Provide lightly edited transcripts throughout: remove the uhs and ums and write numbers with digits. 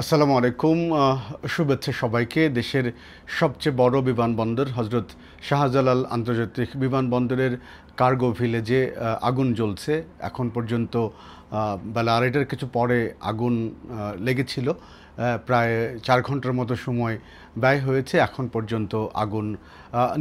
আসসালামু আলাইকুম। শুভেচ্ছা সবাইকে। দেশের সবচেয়ে বড় বিমানবন্দর হজরত শাহজালাল আন্তর্জাতিক বিমানবন্দরের কার্গো ভিলেজে আগুন জ্বলছে। এখন পর্যন্ত বেলা 2:30টার কিছু পরে আগুন লেগেছিল। প্রায় 4 ঘন্টার মতো সময় ব্যয় হয়েছে। এখন পর্যন্ত আগুন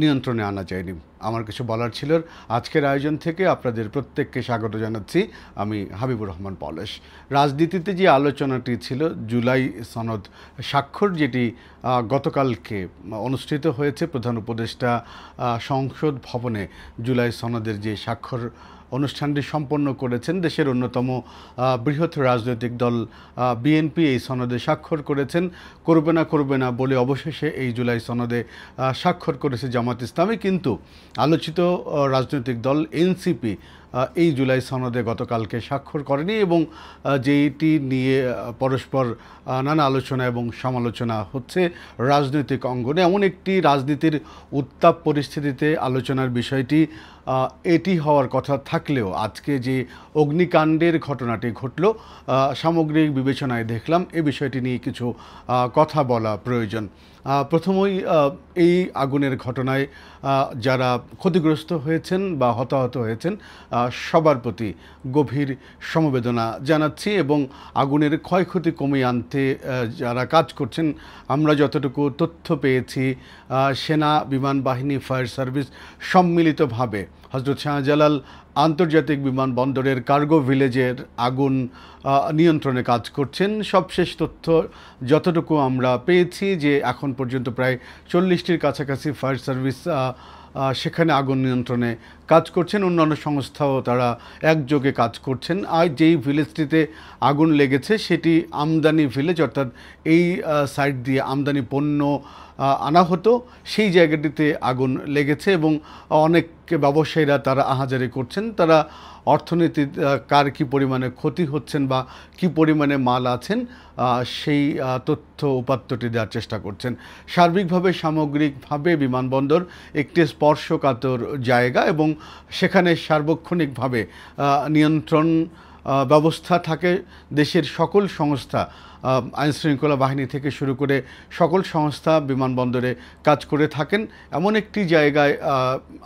নিয়ন্ত্রণে আনা যায়নি। আমার কিছু বলার ছিল। আজকের আয়োজন থেকে আপনাদের প্রত্যেককে স্বাগত জানাচ্ছি। আমি হাবিবুর রহমান পলাশ। রাজনীতিতে যে আলোচনাটি ছিল জুলাই সনদ স্বাক্ষর, যেটি গতকালকে অনুষ্ঠিত হয়েছে প্রধান উপদেষ্টা সংসদ ভবনে জুলাই সনদের যে স্বাক্ষর অনুষ্ঠানটি সম্পন্ন করেছেন। দেশের অন্যতম বৃহৎ রাজনৈতিক দল বিএনপি এই সনদে স্বাক্ষর করেছেন। করবে না বলে অবশেষে এই জুলাই সনদে স্বাক্ষর করেছে জামাত ইসলামী। কিন্তু আলোচিত রাজনৈতিক দল এনসিপি এই জুলাই সনদে গতকালকে স্বাক্ষর করেনি এবং যেইটি নিয়ে পরস্পর নানা আলোচনা এবং সমালোচনা হচ্ছে রাজনৈতিক অঙ্গনে। এমন একটি রাজনীতির উত্তাপ পরিস্থিতিতে আলোচনার বিষয়টি এটি হওয়ার কথা থাকলেও আজকে যে অগ্নিকাণ্ডের ঘটনাটি ঘটল, সামগ্রিক বিবেচনায় দেখলাম এ বিষয়টি নিয়ে কিছু কথা বলা প্রয়োজন। প্রথমেই এই আগুনের ঘটনায় যারা ক্ষতিগ্রস্ত হয়েছেন বা হতাহত হয়েছেন সবার প্রতি গভীর সমবেদনা জানাচ্ছি এবং আগুনের ক্ষয়ক্ষতি কমিয়ে আনতে যারা কাজ করছেন, আমরা যতটুকু তথ্য পেয়েছি সেনা, বিমান বাহিনী, ফায়ার সার্ভিস সম্মিলিতভাবে হজরত শাহজালাল আন্তর্জাতিক বিমানবন্দরের কার্গো ভিলেজের আগুন নিয়ন্ত্রণে কাজ করছেন। সবশেষ তথ্য যতটুকু আমরা পেয়েছি যে এখন পর্যন্ত প্রায় 40টির কাছাকাছি ফায়ার সার্ভিস সেখানে আগুন নিয়ন্ত্রণে কাজ করছেন। অন্যান্য সংস্থাও তারা একযোগে কাজ করছেন। আর যেই ভিলেজটিতে আগুন লেগেছে সেটি আমদানি ভিলেজ, অর্থাৎ এই সাইড দিয়ে আমদানি পণ্য আনা হতো, সেই জায়গাটিতে আগুন লেগেছে এবং অনেক ব্যবসায়ীরা তারা আহাজারি করছেন। তারা অর্থনীতি কার কী পরিমাণে ক্ষতি হচ্ছেন বা কী পরিমাণে মাল আছেন সেই তথ্য উপাত্তটি দেওয়ার চেষ্টা করছেন। সামগ্রিকভাবে বিমানবন্দর একটি স্পর্শকাতর জায়গা এবং সেখানে সার্বক্ষণিকভাবে নিয়ন্ত্রণ ব্যবস্থা থাকে। দেশের সকল সংস্থা, আইনশৃঙ্খলা বাহিনী থেকে শুরু করে সকল সংস্থা বিমানবন্দরে কাজ করে থাকেন। এমন একটি জায়গায়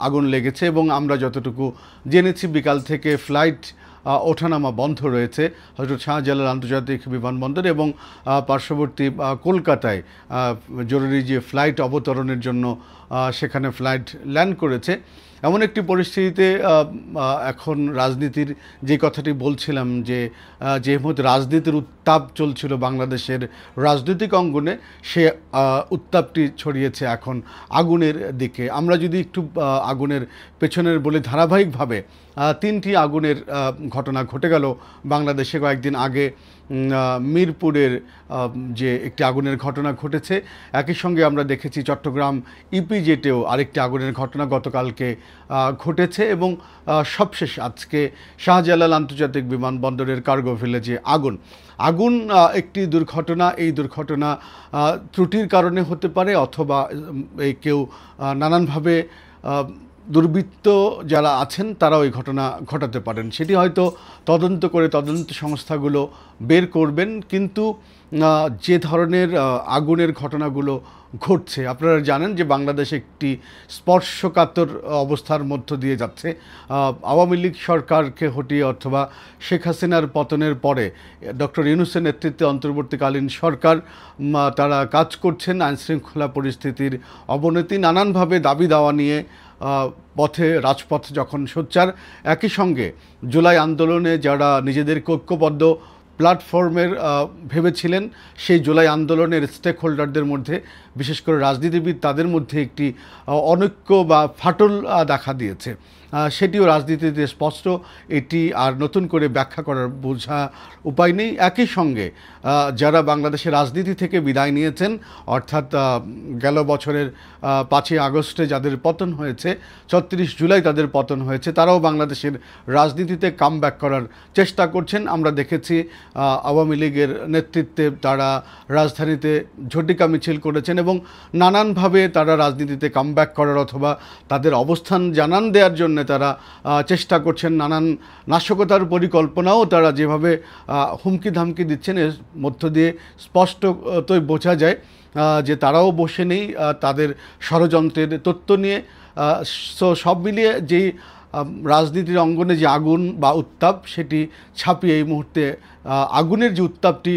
আগুন লেগেছে এবং আমরা যতটুকু জেনেছি বিকাল থেকে ফ্লাইট ওঠানামা বন্ধ রয়েছে হজরত শাহজালাল আন্তর্জাতিক বিমানবন্দর এবং পার্শ্ববর্তী কলকাতায় জরুরি যে ফ্লাইট অবতরণের জন্য সেখানে ফ্লাইট ল্যান্ড করেছে। এমন একটি পরিস্থিতিতে এখন রাজনীতির যে কথাটি বলছিলাম যে মুহূর্তে রাজনীতির উত্তাপ চলছিল বাংলাদেশের রাজনৈতিক অঙ্গনে, সে উত্তাপটি ছড়িয়েছে এখন আগুনের দিকে। আমরা যদি একটু আগুনের পেছনের বলে, ধারাবাহিকভাবে 3টি আগুনের ঘটনা ঘটে গেল বাংলাদেশে কয়েকদিন আগে। মিরপুরের যে একটি আগুনের ঘটনা ঘটেছে, একই সঙ্গে আমরা দেখেছি চট্টগ্রাম ইপিজেটেও আরেকটি আগুনের ঘটনা গতকালকে ঘটেছে এবং সবশেষ আজকে শাহজালাল আন্তর্জাতিক বিমানবন্দরের কার্গো ভিলেজে আগুন একটি দুর্ঘটনা। এই দুর্ঘটনা ত্রুটির কারণে হতে পারে অথবা কেউ নানানভাবে দুর্বৃত্ত যারা আছেন তারাও এই ঘটনা ঘটাতে পারেন। সেটি হয়তো তদন্ত সংস্থাগুলো বের করবেন। কিন্তু যে ধরনের আগুনের ঘটনাগুলো ঘটছে, আপনারা জানেন যে বাংলাদেশ একটি স্পর্শকাতর অবস্থার মধ্য দিয়ে যাচ্ছে। আওয়ামী লীগ সরকারকে হটিয়ে অথবা শেখ হাসিনার পতনের পরে ডক্টর ইউনূসের নেতৃত্বে অন্তর্বর্তীকালীন সরকার তারা কাজ করছেন আইনশৃঙ্খলা পরিস্থিতির অবনতি, নানানভাবে দাবি দাওয়া নিয়ে রাজপথ যখন সোচ্চার। একই সঙ্গে জুলাই আন্দোলনে যারা নিজেদেরকে ঐক্যবদ্ধ প্ল্যাটফর্মের ভেবেছিলেন, সেই জুলাই আন্দোলনের স্টেক হোল্ডারদের মধ্যে, বিশেষ করে রাজনীতিবিদ, তাদের মধ্যে একটি অনৈক্য বা ফাটল দেখা দিয়েছে। সেটিও রাজনীতিতে স্পষ্ট। এটি আর নতুন করে ব্যাখ্যা করার বোঝা উপায় নেই। একই সঙ্গে যারা বাংলাদেশের রাজনীতি থেকে বিদায় নিয়েছেন, অর্থাৎ গেল বছরের 5ই আগস্টে যাদের পতন হয়েছে, 36 জুলাই তাদের পতন হয়েছে, তারাও বাংলাদেশের রাজনীতিতে কামব্যাক করার চেষ্টা করছেন। আমরা দেখেছি আওয়ামী লীগের নেতৃত্বে তারা রাজধানীতে ঝটিকা মিছিল করেছেন এবং নানানভাবে তারা রাজনীতিতে কামব্যাক করার অথবা তাদের অবস্থান জানান দেওয়ার জন্য তারা চেষ্টা করছেন। নানান নাশকতার পরিকল্পনাও তারা যেভাবে হুমকি ধামকি দিচ্ছেন এর মধ্য দিয়ে স্পষ্টতই বোঝা যায় যে তারাও বসে নেই তাদের ষড়যন্ত্রের তথ্য নিয়ে। সব মিলিয়ে যেই রাজনীতির অঙ্গনে যে আগুন বা উত্তাপ সেটি ছাপিয়ে এই মুহূর্তে আগুনের যে উত্তাপটি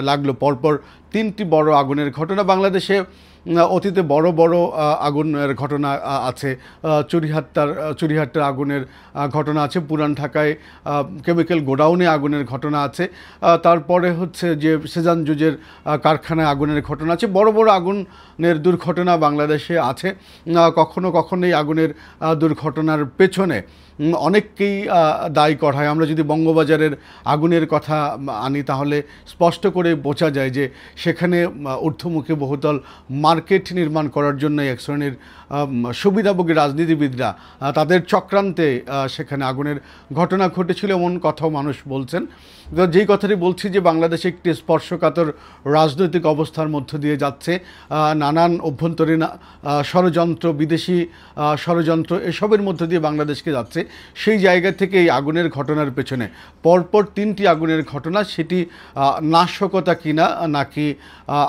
লাগলো পরপর 3টি বড় আগুনের ঘটনা বাংলাদেশে। অতীতে বড় বড় আগুনের ঘটনা আছে, চুরিহাট্টার আগুনের ঘটনা আছে, পুরান ঢাকায় কেমিক্যাল গোডাউনে আগুনের ঘটনা আছে, তারপরে হচ্ছে যে সেজান জুজের কারখানায় আগুনের ঘটনা আছে। বড় বড় আগুনের দুর্ঘটনা বাংলাদেশে আছে। কখনো কখনো এই আগুনের দুর্ঘটনার পেছনে অনেককেই দায়ী করা হয়। আমরা যদি বঙ্গবাজারের আগুনের কথা আনি তাহলে স্পষ্ট করে বোঝা যায় যে সেখানে ঊর্ধ্বমুখী বহুতল মার্কেট নির্মাণ করার জন্য এক শ্রেণীর সুবিধাভোগী রাজনীতিবিদরা তাদের চক্রান্তে সেখানে আগুনের ঘটনা ঘটেছিল এমন কথাও মানুষ বলছেন। তো যেই কথাটি বলছি যে বাংলাদেশে একটি স্পর্শকাতর রাজনৈতিক অবস্থার মধ্য দিয়ে যাচ্ছে, নানান অভ্যন্তরীণ ষড়যন্ত্র, বিদেশি ষড়যন্ত্র এসবের মধ্য দিয়ে বাংলাদেশকে যাচ্ছে। সেই জায়গা থেকে এই আগুনের ঘটনার পেছনে পরপর 3টি আগুনের ঘটনা, সেটি নাশকতা কিনা নাকি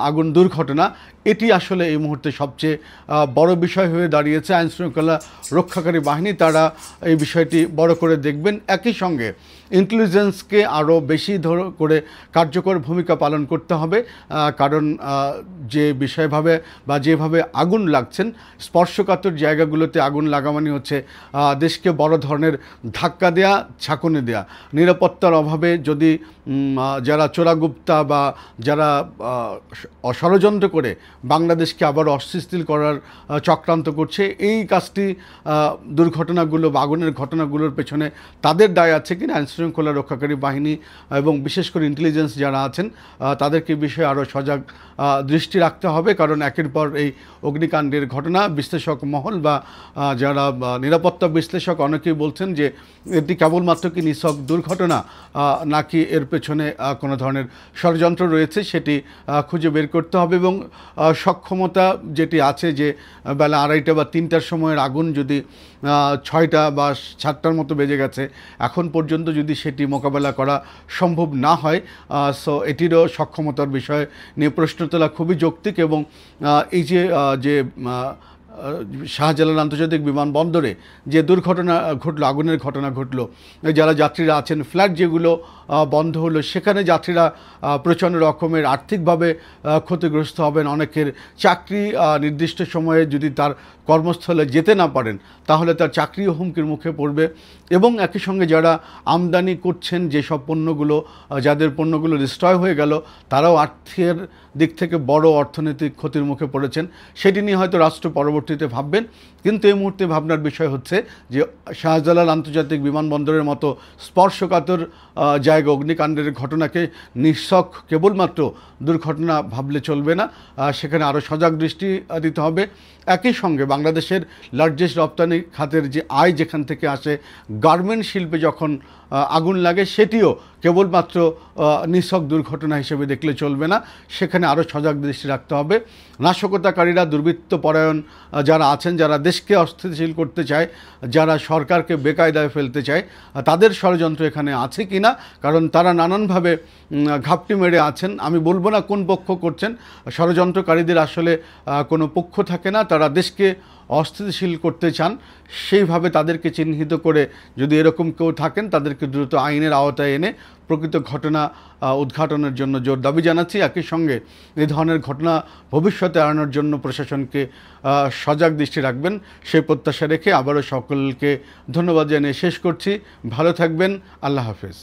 আগুন দুর্ঘটনা, এটি আসলে এই মুহূর্তে সবচেয়ে বড় বিষয় হয়ে দাঁড়িয়েছে। আইনশৃঙ্খলা রক্ষাকারী বাহিনী তারা এই বিষয়টি বড় করে দেখবেন। একই সঙ্গে ইন্টেলিজেন্সকে আরও বেশি করে কার্যকর ভূমিকা পালন করতে হবে, কারণ যে বিষয়ভাবে বা যেভাবে আগুন লাগছেন স্পর্শকাতর জায়গাগুলোতে আগুন লাগা মানে হচ্ছে দেশকে বড় ধরনের ধাক্কা দেয়া, ঝাঁকুনি দেয়া। নিরাপত্তার অভাবে যদি যারা চোরাগুপ্তা বা যারা ষড়যন্ত্র করে বাংলাদেশকে আবার অস্থিতিশীল করার চক্রান্ত করছে, এই কাজটি দুর্ঘটনাগুলো বা আগুনের ঘটনাগুলোর পেছনে তাদের দায় আছে কিনা আইনশৃঙ্খলা রক্ষাকারী বাহিনী এবং বিশেষ করে ইন্টেলিজেন্স যারা আছেন তাদেরকে বিষয়ে আরও সজাগ দৃষ্টি রাখতে হবে। কারণ একের পর এই অগ্নিকাণ্ডের ঘটনা বিশ্লেষক মহল বা যারা নিরাপত্তা বিশ্লেষক অনেকেই বলছেন যে এটি কেবলমাত্র কি নিছক দুর্ঘটনা নাকি এর পেছনে কোনো ধরনের ষড়যন্ত্র রয়েছে সেটি খুঁজে বের করতে হবে। এবং সক্ষমতা যেটি আছে যে বেলা 2:30 বা 3টার সময়ের আগুন যদি 6টা বা 7টার মতো বেজে গেছে, এখন পর্যন্ত যদি সেটি মোকাবেলা করা সম্ভব না হয়, সো এটিরও সক্ষমতার বিষয় নিয়ে প্রশ্ন তোলা খুবই যৌক্তিক। এবং এই যে শাহজালাল আন্তর্জাতিক বিমানবন্দরে যে দুর্ঘটনা ঘটলো, আগুনের ঘটনা ঘটলো, যারা যাত্রীরা আছেন, ফ্লাইট যেগুলো বন্ধ হলো সেখানে যাত্রীরা প্রচণ্ড রকমের আর্থিকভাবে ক্ষতিগ্রস্ত হবেন। অনেকের চাকরি নির্দিষ্ট সময়ে যদি তার কর্মস্থলে যেতে না পারেন তাহলে তার চাকরিও হুমকির মুখে পড়বে। এবং একই সঙ্গে যারা আমদানি করছেন যেসব পণ্যগুলো, যাদের পণ্যগুলো ডিস্ট্রয় হয়ে গেল, তারাও আর্থিকের দিক থেকে বড় অর্থনৈতিক ক্ষতির মুখে পড়েছেন। সেটি নিয়ে হয়তো রাষ্ট্র পরবর্তীতে ভাববেন, কিন্তু এই মুহূর্তে ভাবনার বিষয় হচ্ছে যে শাহজালাল আন্তর্জাতিক বিমানবন্দরের মতো স্পর্শকাতর জায়গা অগ্নিকাণ্ডের ঘটনাকে নিঃশক কেবলমাত্র দুর্ঘটনা ভাবলে চলবে না, সেখানে আরও সজাগ দৃষ্টি দিতে হবে। একই সঙ্গে বাংলাদেশের লার্জেস্ট রপ্তানি খাতের যে আয় যেখান থেকে আসে, গার্মেন্ট শিল্পে যখন আগুন লাগে সেটিও কেবলমাত্র নিছক দুর্ঘটনা হিসেবে দেখলে চলবে না, সেখানে আরও সজাগ দৃষ্টি রাখতে হবে। নাশকতাকারীরা, দুর্বৃত্ত পরায়ণ যারা আছেন, যারা দেশকে অস্থিতিশীল করতে চায়, যারা সরকারকে বেকায়দায় ফেলতে চায়, তাদের ষড়যন্ত্র এখানে আছে কি না, কারণ তারা নানানভাবে ঘাপটি মেরে আছেন। আমি বলবো না কোন পক্ষ করছেন, ষড়যন্ত্রকারীদের আসলে কোনো পক্ষ থাকে না, তারা দেশকে অস্থিতিশীল করতে চান। সেইভাবে তাদেরকে চিহ্নিত করে যদি এরকম কেউ থাকেন তাদেরকে দ্রুত আইনের আওতায় এনে প্রকৃত ঘটনা উদ্ঘাটনের জন্য জোর দাবি জানাচ্ছি। একই সঙ্গে এই ধরনের ঘটনা ভবিষ্যতে এড়ানোর জন্য প্রশাসনকে সজাগ দৃষ্টি রাখবেন সেই প্রত্যাশা রেখে আবারও সকলকে ধন্যবাদ জানিয়ে শেষ করছি। ভালো থাকবেন। আল্লাহ হাফেজ।